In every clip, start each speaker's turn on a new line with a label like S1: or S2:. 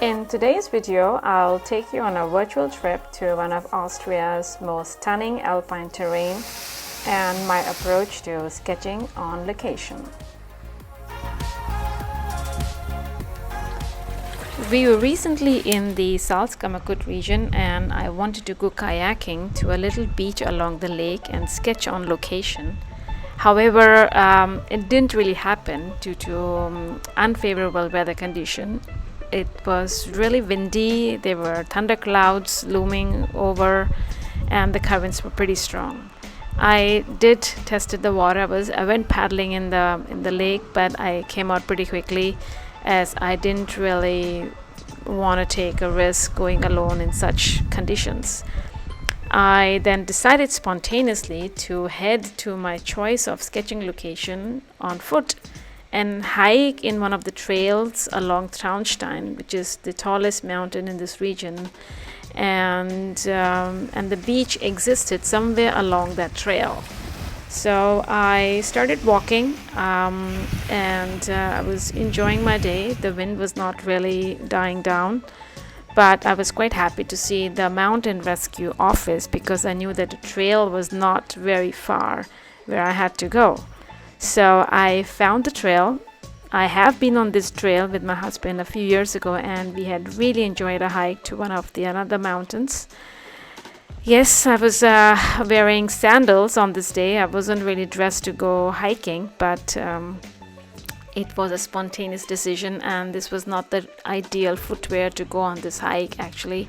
S1: In today's video, I'll take you on a virtual trip to one of Austria's most stunning alpine terrain and my approach to sketching on location. We were recently in the Salzkammergut region and I wanted to go kayaking to a little beach along the lake and sketch on location. However, it didn't really happen due to unfavorable weather condition. It was really windy, there were thunderclouds looming over and the currents were pretty strong. I did tested the water. I went paddling in the lake, but I came out pretty quickly as I didn't really want to take a risk going alone in such conditions. I then decided spontaneously to head to my choice of sketching location on foot and hike in one of the trails along Traunstein, which is the tallest mountain in this region, and the beach existed somewhere along that trail. So I started walking and I was enjoying my day. The wind was not really dying down, but I was quite happy to see the mountain rescue office because I knew that the trail was not very far where I had to go. So I found the trail. I have been on this trail with my husband a few years ago and we had really enjoyed a hike to one of the another mountains. Yes, I was wearing sandals on this day. I wasn't really dressed to go hiking, but it was a spontaneous decision and this was not the ideal footwear to go on this hike actually.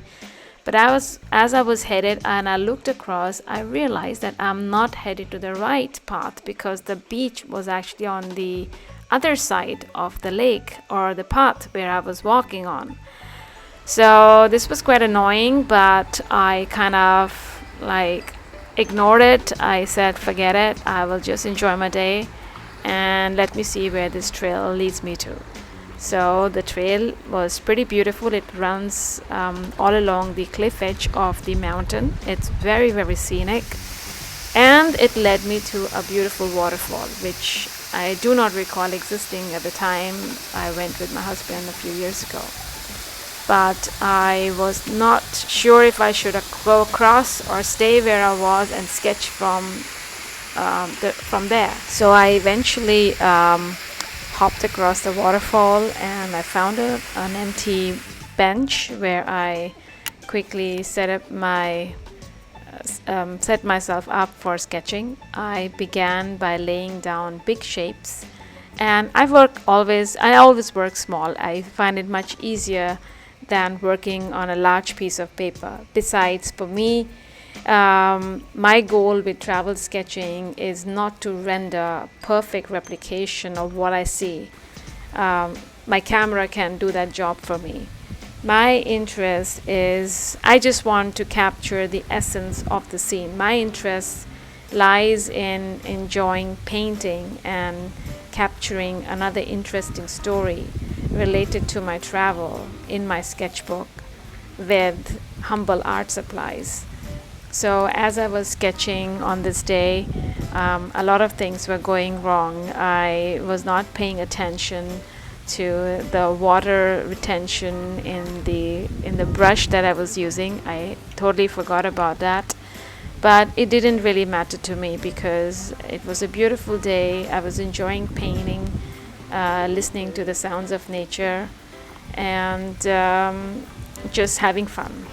S1: But as I was headed and I looked across, I realized that I'm not headed to the right path because the beach was actually on the other side of the lake or the path where I was walking on. So this was quite annoying, but I kind of ignored it. I said, forget it, I will just enjoy my day and let me see where this trail leads me to. So the trail was pretty beautiful. It runs all along the cliff edge of the mountain. It's very, very scenic. And it led me to a beautiful waterfall, which I do not recall existing at the time I went with my husband a few years ago. But I was not sure if I should go across or stay where I was and sketch from there. So I eventually hopped across the waterfall and I found an empty bench where I quickly set myself up for sketching. I began by laying down big shapes and I always work small. I find it much easier than working on a large piece of paper. Besides, for me, my goal with travel sketching is not to render a perfect replication of what I see. My camera can do that job for me. My interest is, I just want to capture the essence of the scene. My interest lies in enjoying painting and capturing another interesting story related to my travel in my sketchbook with humble art supplies. So as I was sketching on this day, a lot of things were going wrong. I was not paying attention to the water retention in the brush that I was using. I totally forgot about that. But it didn't really matter to me because it was a beautiful day. I was enjoying painting, listening to the sounds of nature and just having fun.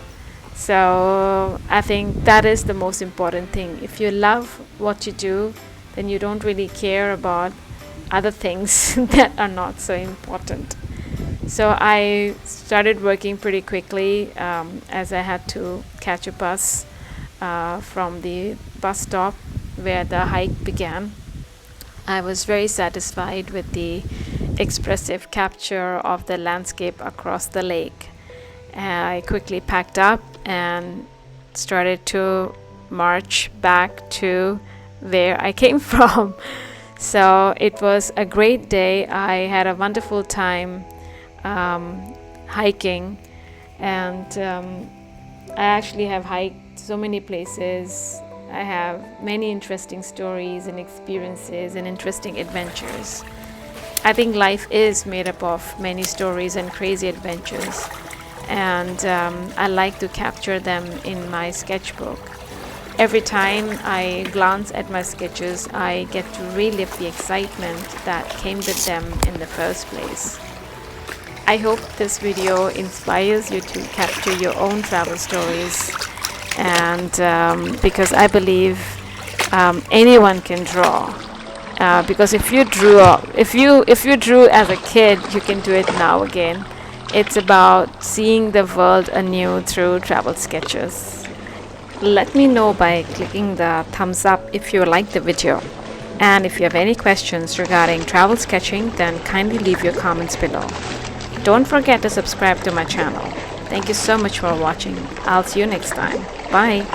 S1: So I think that is the most important thing. If you love what you do, then you don't really care about other things that are not so important. So I started working pretty quickly as I had to catch a bus from the bus stop where the hike began. I was very satisfied with the expressive capture of the landscape across the lake. I quickly packed up and started to march back to where I came from. So it was a great day. I had a wonderful time hiking and I actually have hiked so many places. I have many interesting stories and experiences and interesting adventures. I think life is made up of many stories and crazy adventures. and I like to capture them in my sketchbook. Every time I glance at my sketches, I get to relive the excitement that came with them in the first place. I hope this video inspires you to capture your own travel stories, and because I believe anyone can draw. Because if you drew as a kid, you can do it now again. It's about seeing the world anew through travel sketches. Let me know by clicking the thumbs up if you like the video. And if you have any questions regarding travel sketching, then kindly leave your comments below. Don't forget to subscribe to my channel. Thank you so much for watching. I'll see you next time. Bye.